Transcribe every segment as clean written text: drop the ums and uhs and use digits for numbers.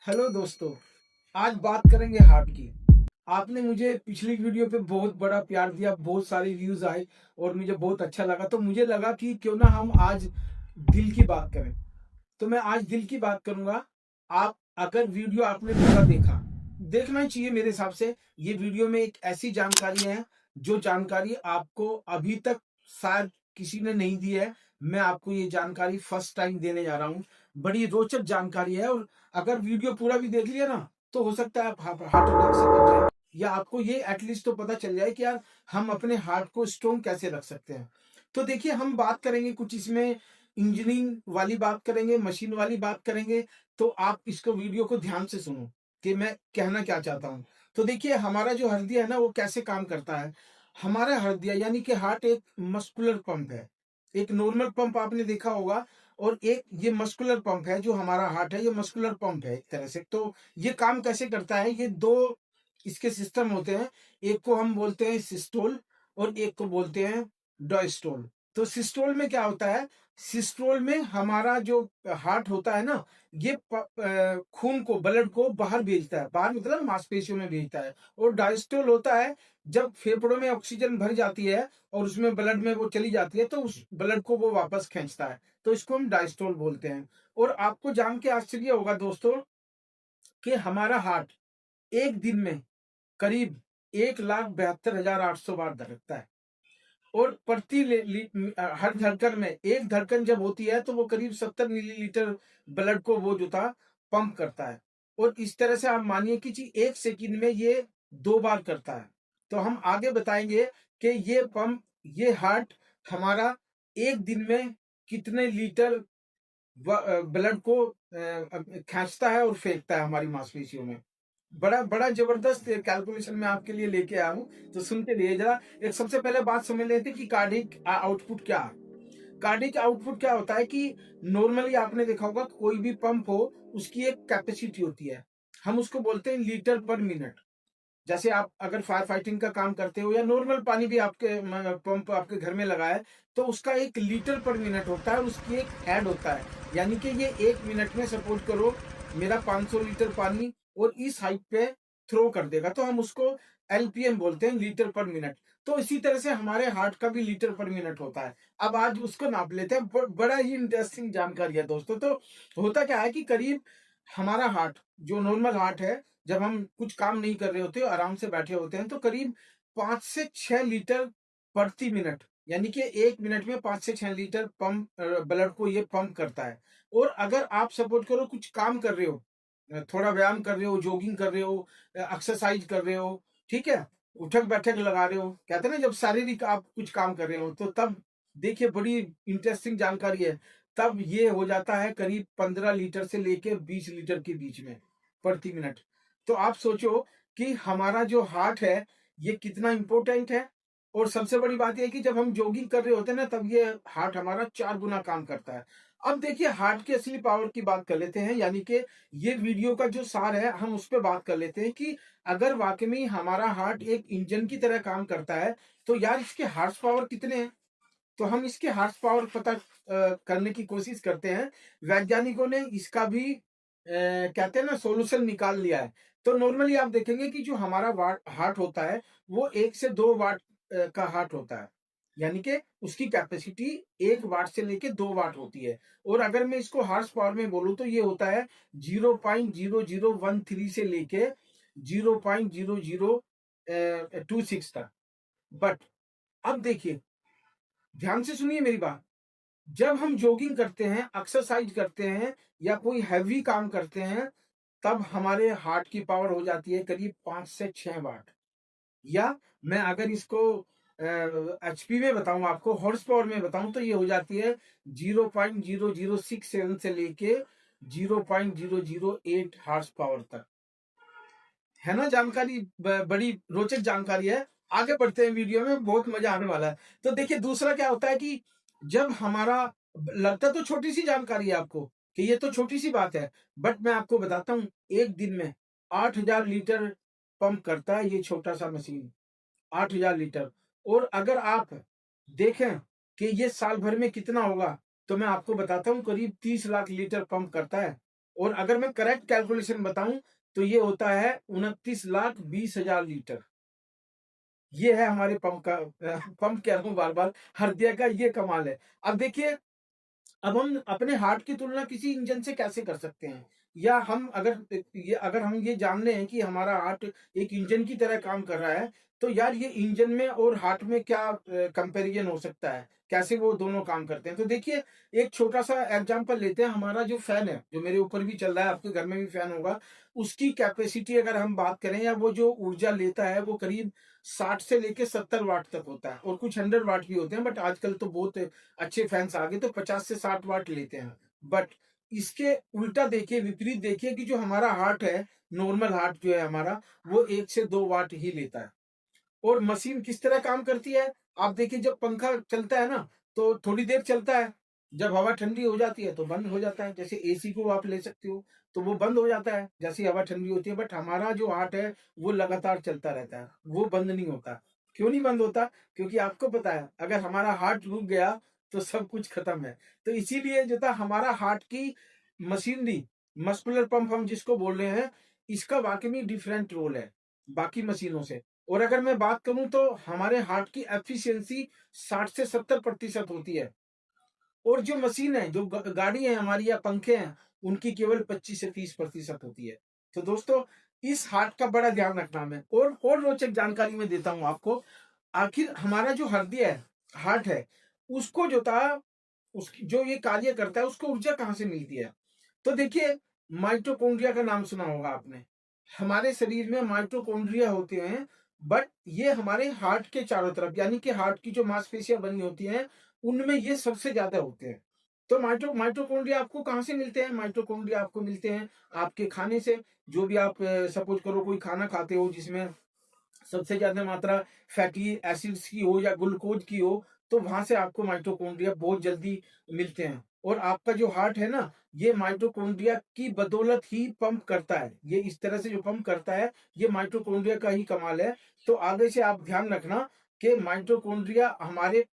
Hello दोस्तों, आज बात करेंगे हार्ट की। आपने मुझे पिछली वीडियो पे बहुत बड़ा प्यार दिया, बहुत सारे व्यूज आए और मुझे बहुत अच्छा लगा। तो मुझे लगा कि क्यों ना हम आज दिल की बात करें। तो मैं आज दिल की बात करूंगा। आप अगर वीडियो आपने पूरा देखा, देखना ही चाहिए मेरे हिसाब से। ये वीडियो में एक ऐसी जानकारी है जो जानकारी आपको अभी तक शायद किसी ने नहीं दी है। मैं आपको ये जानकारी फर्स्ट टाइम देने जा रहा हूँ। बड़ी रोचक जानकारी है और अगर वीडियो पूरा भी देख लिया ना, तो हो सकता है आप हार्ट अटैक से बच जाए, या आपको ये एटलीस्ट तो पता चल जाए कि यार हम अपने हार्ट को स्ट्रोंग कैसे रख सकते हैं। तो देखिए, हम बात करेंगे कुछ इसमें इंजीनियरिंग वाली बात करेंगे, मशीन वाली बात करेंगे। तो आप इसको वीडियो को ध्यान से सुनो कि मैं कहना क्या चाहता हूँ। तो देखिए, हमारा जो हृदय है ना, वो कैसे काम करता है। हमारा हृदय यानी कि हार्ट एक मस्कुलर पंप है। एक नॉर्मल पंप आपने देखा होगा, और एक ये मस्कुलर पंप है। जो हमारा हार्ट है, ये मस्कुलर पंप है एक तरह से। तो ये काम कैसे करता है, ये दो इसके सिस्टम होते हैं। एक को हम बोलते हैं सिस्टोल और एक को बोलते हैं डायस्टोल। तो सिस्टोल में क्या होता है, सिस्टोल में हमारा जो हार्ट होता है ना, ये खून को, ब्लड को बाहर भेजता है। बाहर मतलब मांसपेशियों में भेजता है। और डायस्टोल होता है जब फेफड़ों में ऑक्सीजन भर जाती है और उसमें ब्लड में वो चली जाती है, तो उस ब्लड को वो वापस खींचता है। तो इसको हम डायस्टोल बोलते हैं। और आपको जान के आश्चर्य होगा दोस्तों कि हमारा हार्ट एक दिन में करीब 1,72,800 बार धड़कता है। और हर धड़कन में, एक धड़कन जब होती है तो वो करीब 70 मिलीलीटर ब्लड को वो जो था पंप करता है। और इस तरह से आप मानिए कि जी एक सेकंड में ये 2 बार करता है। तो हम आगे बताएंगे कि ये हार्ट हमारा एक दिन में कितने लीटर ब्लड को खींचता है और फेंकता है हमारी मांसपेशियों में। बड़ा बड़ा जबरदस्त कैलकुलेशन मैं आपके लिए लेके आया हूँ। तो सुनते रहिए जरा। एक सबसे पहले बात समझ लेते हैं कि कार्डिक आउटपुट क्या है। कार्डिक आउटपुट क्या होता है कि नॉर्मली आपने देखा होगा, कोई भी पंप हो उसकी एक कैपेसिटी होती है। हम उसको बोलते हैं लीटर पर मिनट। जैसे आप अगर फायर फाइटिंग का काम करते हो या नॉर्मल पानी भी आपके पंप आपके घर में लगा है, तो उसका एक लीटर पर मिनट होता है और उसकी एक हेड होता है। यानी कि ये एक मिनट में सपोज करो मेरा 500 लीटर पानी और इस हाइट पे थ्रो कर देगा, तो हम उसको एलपीएम बोलते हैं, लीटर पर मिनट। तो इसी तरह से हमारे हार्ट का भी लीटर पर मिनट होता है। अब आज उसको नाप लेते हैं। बड़ा ही इंटरेस्टिंग जानकारी है दोस्तों। तो होता क्या है कि करीब हमारा हार्ट, जो नॉर्मल हार्ट है, जब हम कुछ काम नहीं कर रहे होते, आराम से बैठे होते हैं, तो करीब 5 से 6 लीटर प्रति मिनट, यानी कि एक मिनट में 5 से 6 लीटर पंप ब्लड को ये पंप करता है। और अगर आप सपोज करो कुछ काम कर रहे हो, थोड़ा व्यायाम कर रहे हो, जॉगिंग कर रहे हो, एक्सरसाइज कर रहे हो, ठीक है, उठक बैठक लगा रहे हो, कहते हैं ना जब शारीरिक आप कुछ काम कर रहे हो, तो तब देखिए बड़ी इंटरेस्टिंग जानकारी है। तब ये हो जाता है करीब 15 लीटर से लेके 20 लीटर के बीच में प्रति मिनट। तो आप सोचो कि हमारा जो हार्ट है ये कितना इंपॉर्टेंट है। और सबसे बड़ी बात यह है कि जब हम जॉगिंग कर रहे होते हैं ना, तब ये हार्ट हमारा 4 गुना काम करता है। अब देखिए, हार्ट की असली पावर की बात कर लेते हैं। यानी कि ये वीडियो का जो सार है, हम उस पर बात कर लेते हैं कि अगर वाकई में हमारा हार्ट एक इंजन की तरह काम करता है, तो यार इसके हार्स पावर कितने हैं। तो हम इसके हार्स पावर पता करने की कोशिश करते हैं। वैज्ञानिकों ने इसका भी कहते हैं ना सॉल्यूशन निकाल लिया है। तो नॉर्मली आप देखेंगे कि जो हमारा हार्ट होता है, वो 1 से 2 वाट का हार्ट होता है। यानी कि उसकी कैपेसिटी 1 वाट से लेके 2 वाट होती है। और अगर मैं इसको हार्स पावर में बोलूं, तो ये होता है 0.0013 से लेके 0.0026 तक। बट अब देखिए, ध्यान से सुनिए मेरी बात। जब हम जॉगिंग करते हैं, एक्सरसाइज करते हैं या कोई हैवी काम करते हैं, तब हमारे हार्ट की पावर हो जाती है करीब 5 से 6 वाट। या मैं अगर इसको एचपी में बताऊं, आपको हॉर्स पावर में बताऊं, तो ये हो जाती है 0.0067 से लेके 0.008 हार्स पावर तक। है ना जानकारी, बड़ी रोचक जानकारी है। आगे बढ़ते हैं, वीडियो में बहुत मजा आने वाला है। तो देखिए, दूसरा क्या होता है कि जब हमारा, लगता तो छोटी सी जानकारी है आपको कि ये तो छोटी सी बात है, बट मैं आपको बताता हूँ, एक दिन में 8,000 लीटर पंप करता है ये छोटा सा मशीन। 8,000 लीटर। और अगर आप देखें कि ये साल भर में कितना होगा, तो मैं आपको बताता हूँ, करीब 30 लाख लीटर पंप करता है। और अगर मैं करेक्ट कैलकुलेशन बताऊं तो ये होता है 29,20,000 लीटर। ये है हमारे पंप का पंप कह रहा हूँ बार बार, हरदिया का ये कमाल है। अब देखिए, अब हम अपने हार्ट की तुलना किसी इंजन से कैसे कर सकते हैं? या हम अगर हम ये जान लें कि हमारा हार्ट एक इंजन की तरह काम कर रहा है, तो यार ये इंजन में और हार्ट में क्या कंपैरिजन हो सकता है? कैसे वो दोनों काम करते हैं? तो देखिए, एक छोटा-सा एग्ज़ाम्पल लेते हैं, हमारा जो फैन है, जो मेरे ऊपर भी चल रहा है, आपके घर में भी फैन होगा, उसकी कैपेसिटी अगर हम बात करें या वो जो ऊर्जा लेता है, वो करीब 60 से लेके 70 वाट तक होता है और कुछ 100 वाट भी होते हैं, बट आजकल तो बहुत अच्छे फैंस आ गए तो 50 से 60 वाट लेते हैं। बट इसके उल्टा देखिए, विपरीत देखिए कि जो हमारा हार्ट है, नॉर्मल हार्ट जो है हमारा, वो 1 से 2 वाट ही लेता है। और मशीन किस तरह काम करती है? आप देखिए, जब पंखा चलता है ना, तो थोड़ी देर चलता है, जब हवा ठंडी हो जाती है तो बंद हो जाता है। जैसे एसी को आप ले सकते हो, तो वो बंद हो जाता है जैसे ही हवा ठंडी होती है, बट हमारा जो हार्ट है वो लगातार चलता रहता है, वो बंद नहीं होता। क्यों नहीं बंद होता? क्योंकि आपको पता है, अगर हमारा हार्ट रुक गया तो सब कुछ खत्म है। तो इसीलिए जो था हमारा हार्ट की मशीनरी, मस्कुलर पंप हम जिसको बोल रहे हैं, इसका वाक़ई में डिफरेंट रोल है बाकी मशीनों से। और अगर मैं बात करूँ तो हमारे हार्ट की एफिशिएंसी 60 से 70% होती है, और जो मशीन है, जो गाड़ी है हमारी या पंखे हैं, उनकी केवल 25 से 30% होती है। तो दोस्तों, इस हार्ट का बड़ा ध्यान रखना है। और रोचक जानकारी मैं देता हूँ आपको। आखिर हमारा जो हृदय है, हार्ट है, उसको जो था, उसकी जो ये कार्य करता है, उसको ऊर्जा कहाँ से मिलती है? तो देखिए, माइटोकॉन्ड्रिया का नाम सुना होगा आपने। हमारे शरीर में माइटोकॉन्ड्रिया होते हैं, बट ये हमारे हार्ट के चारों तरफ, यानी कि हार्ट की जो मांसपेशियां बनी होती हैं, उनमें ये सबसे ज्यादा होते हैं। तो माइटोकॉन्ड्रिया आपको कहाँ से मिलते हैं? माइटोकॉन्ड्रिया आपको मिलते हैं आपके खाने से। जो भी आप सपोज करो कोई खाना खाते हो जिसमें सबसे ज्यादा मात्रा फैटी एसिड्स की हो या ग्लूकोज की हो, तो वहां से आपको माइटोकॉन्ड्रिया बहुत जल्दी मिलते हैं। और आपका जो हार्ट है ना, ये माइटोकॉन्ड्रिया की बदौलत ही पंप करता है। ये इस तरह से जो पंप करता है, ये माइटोकॉन्ड्रिया का ही कमाल है। तो आगे से आप ध्यान रखना कि माइटोकॉन्ड्रिया हमारे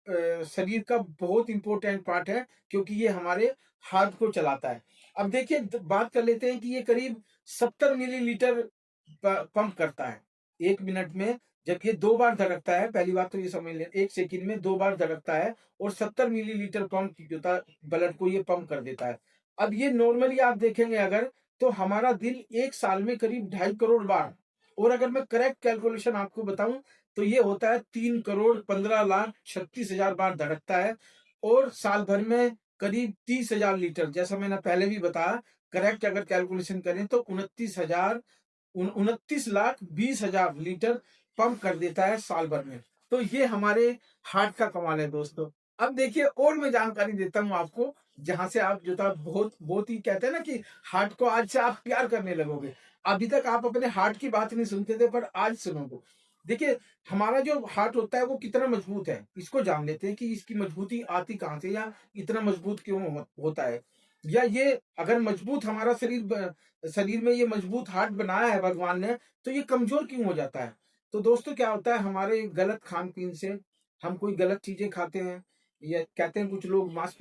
शरीर का बहुत इंपॉर्टेंट पार्ट है, क्योंकि ये हमारे हार्ट को चलाता है। अब देखिए, बात कर लेते हैं कि ये करीब 70 मिलीलीटर पंप करता है 1 मिनट में। जब ये 2 बार धड़कता है, पहली बात तो ये समझ लें, 1 सेकंड में 2 बार धड़कता है और 70 मिलीलीटर पंप जो था ब्लड को ये पंप कर देता है। अब ये नॉर्मली आप देखेंगे अगर, तो हमारा दिल 1 साल में करीब 2.5 करोड़ बार, और अगर मैं करेक्ट कैलकुलेशन आपको बताऊं तो ये होता है 3,15,36,000 बार धड़कता है। और साल भर में करीब 30,000 लीटर, जैसा मैंने पहले भी बताया, करेक्ट अगर कैलकुलेशन करें तो 29,20,000 लीटर पंप कर देता है साल भर में। तो ये हमारे हार्ट का कमाल है दोस्तों। अब देखिए, और मैं जानकारी देता हूँ आपको, जहां से आप जो था बहुत बहुत ही, कहते हैं ना कि हार्ट को आज से आप प्यार करने लगोगे। अभी तक आप अपने हार्ट की बात नहीं सुनते थे, पर आज सुनोगे। देखिए, हमारा जो हार्ट होता है वो कितना मजबूत है, इसको जान लेते हैं कि इसकी मजबूती आती कहाँ से, या इतना मजबूत क्यों होता है। या ये अगर मजबूत हमारा शरीर में ये मजबूत हार्ट बनाया है भगवान ने, तो ये कमजोर क्यों हो जाता है? तो दोस्तों, क्या होता है, हमारे गलत खान पीन से हम कोई गलत चीजें खाते हैं, या कहते हैं कुछ लोग मांस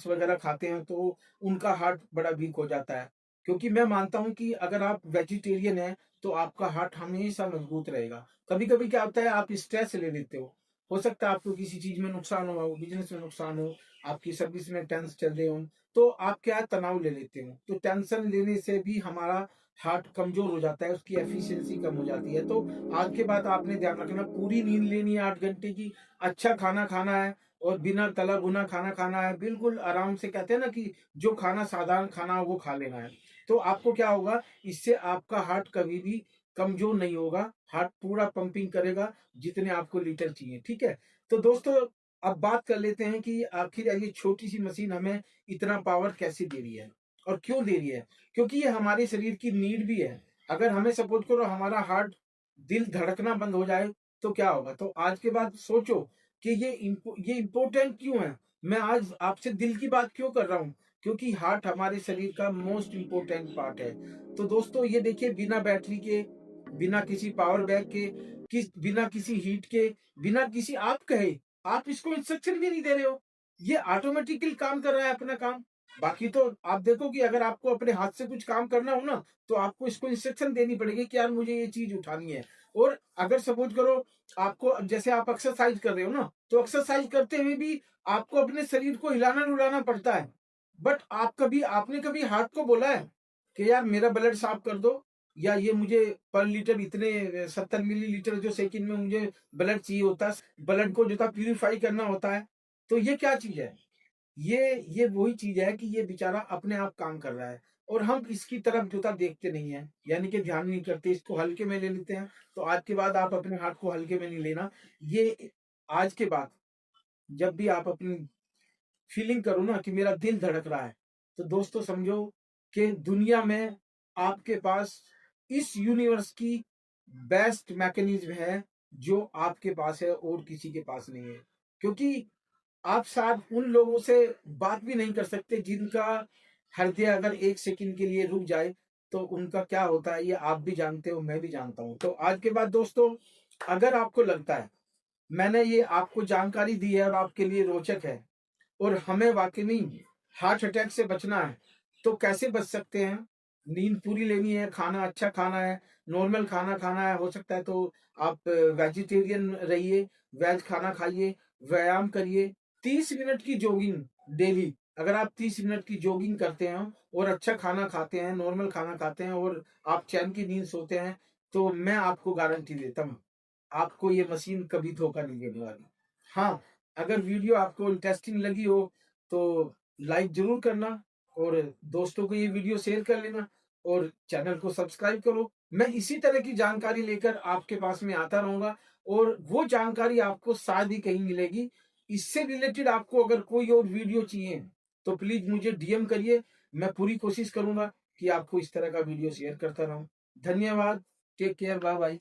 वगैरह खाते हैं, तो उनका हार्ट बड़ा वीक हो जाता है। क्योंकि मैं मानता हूं कि अगर आप वेजिटेरियन हैं तो आपका हार्ट हमेशा मजबूत रहेगा। कभी कभी क्या होता है, आप स्ट्रेस ले लेते हो सकता है आपको किसी चीज में नुकसान हुआ हो, बिजनेस में नुकसान हो, आपकी सर्विस में टेंस चल रहे हो, तो आप क्या है, तनाव ले लेते हो। तो टेंशन लेने से भी हमारा हार्ट कमजोर हो जाता है, उसकी एफिशिएंसी कम हो जाती है। तो आज के बाद आपने ध्यान रखना, पूरी नींद लेनी है 8 घंटे की, अच्छा खाना खाना है, और बिना तला भुना खाना खाना है, बिल्कुल आराम से, कहते हैं ना कि जो खाना साधारण खाना हो वो खा लेना है। तो आपको क्या होगा, इससे आपका हार्ट कभी भी कमजोर नहीं होगा, हार्ट पूरा पंपिंग करेगा जितने आपको लीटर चाहिए। ठीक है? तो दोस्तों, अब बात कर लेते हैं कि आखिर ये छोटी सी मशीन हमें इतना पावर कैसे दे रही है और क्यों दे रही है? क्योंकि ये हमारे शरीर की नीड भी है। अगर हमें सपोज करो हमारा हार्ट, दिल धड़कना बंद हो जाए तो क्या होगा? तो आज के बाद सोचो कि ये इम्पोर्टेंट क्यों है। मैं आज आपसे दिल की बात क्यों कर रहा हूँ? क्योंकि हार्ट हमारे शरीर का मोस्ट इम्पोर्टेंट पार्ट है। तो दोस्तों, ये देखिए, बिना बैटरी के, बिना किसी पावर बैंक के, बिना किसी हीट के, बिना किसी आप कहे, आप इसको इंस्ट्रक्शन भी नहीं दे रहे हो, ये ऑटोमेटिकली काम कर रहा है अपना काम। बाकी तो आप देखो कि अगर आपको अपने हाथ से कुछ काम करना हो ना, तो आपको इसको इंस्ट्रक्शन देनी पड़ेगी कि यार मुझे ये चीज़ उठानी है। और अगर सपोज़ करो आपको जैसे आप एक्सरसाइज़ कर रहे हो ना, तो एक्सरसाइज़ करते हुए भी आपको अपने शरीर को हिलाना-डुलाना पड़ता है। बट आपने कभी हार्ट को बोला है कि यार मेरा ब्लड साफ कर दो, या ये मुझे पर लीटर इतने 70 मिलीलीटर जो सेकंड में मुझे ब्लड चाहिए होता है, ब्लड को जो था प्यूरिफाई करना होता है। तो ये क्या चीज़ है? ये वही चीज़ है कि ये बेचारा अपने आप काम कर रहा है और हम इसकी तरफ जो था देखते नहीं हैं, यानी कि ध्यान नहीं करते, इसको हल्के में ले लेते हैं। तो आज के बाद आप अपने हाथ को हल्के में नहीं लेना। ये आज के बाद जब भी आप अपनी फीलिंग करो ना कि मेरा दिल धड़क रहा है, तो दोस्तों समझो कि दुनिया में आपके पास इस यूनिवर्स की बेस्ट मैकेनिज़्म है, जो आपके पास है और किसी के पास नहीं है। क्योंकि आप शायद उन लोगों से बात भी नहीं कर सकते जिनका हृदय अगर 1 सेकंड के लिए रुक जाए, तो उनका क्या होता है ये आप भी जानते हो, मैं भी जानता हूँ। तो आज के बाद दोस्तों, अगर आपको लगता है मैंने ये आपको जानकारी दी है और आपके लिए रोचक है और हमें वाक़ई में हार्ट अटैक से बचना है, तो कैसे बच सकते हैं? नींद पूरी लेनी है, खाना अच्छा खाना है, नॉर्मल खाना खाना है, हो सकता है तो आप वेजिटेरियन रहिए, वेज खाना खाइए, व्यायाम करिए, 30 मिनट की जॉगिंग डेली। अगर आप 30 मिनट की जॉगिंग करते हैं और अच्छा खाना खाते हैं, नॉर्मल खाना खाते हैं और आप चैन की नींद सोते हैं, तो मैं आपको गारंटी देता हूँ, आपको ये मशीन कभी धोखा नहीं देने वाली। हाँ, अगर वीडियो आपको इंटरेस्टिंग लगी हो तो लाइक ज़रूर करना और दोस्तों को ये वीडियो शेयर कर लेना और चैनल को सब्सक्राइब करो। मैं इसी तरह की जानकारी लेकर आपके पास में आता रहूँगा और वो जानकारी आपको शायद ही कहीं मिलेगी। इससे रिलेटेड आपको अगर कोई और वीडियो चाहिए, तो प्लीज़ मुझे डीएम करिए। मैं पूरी कोशिश करूँगा कि आपको इस तरह का वीडियो शेयर करता रहूँ। धन्यवाद। Take care. Bye bye.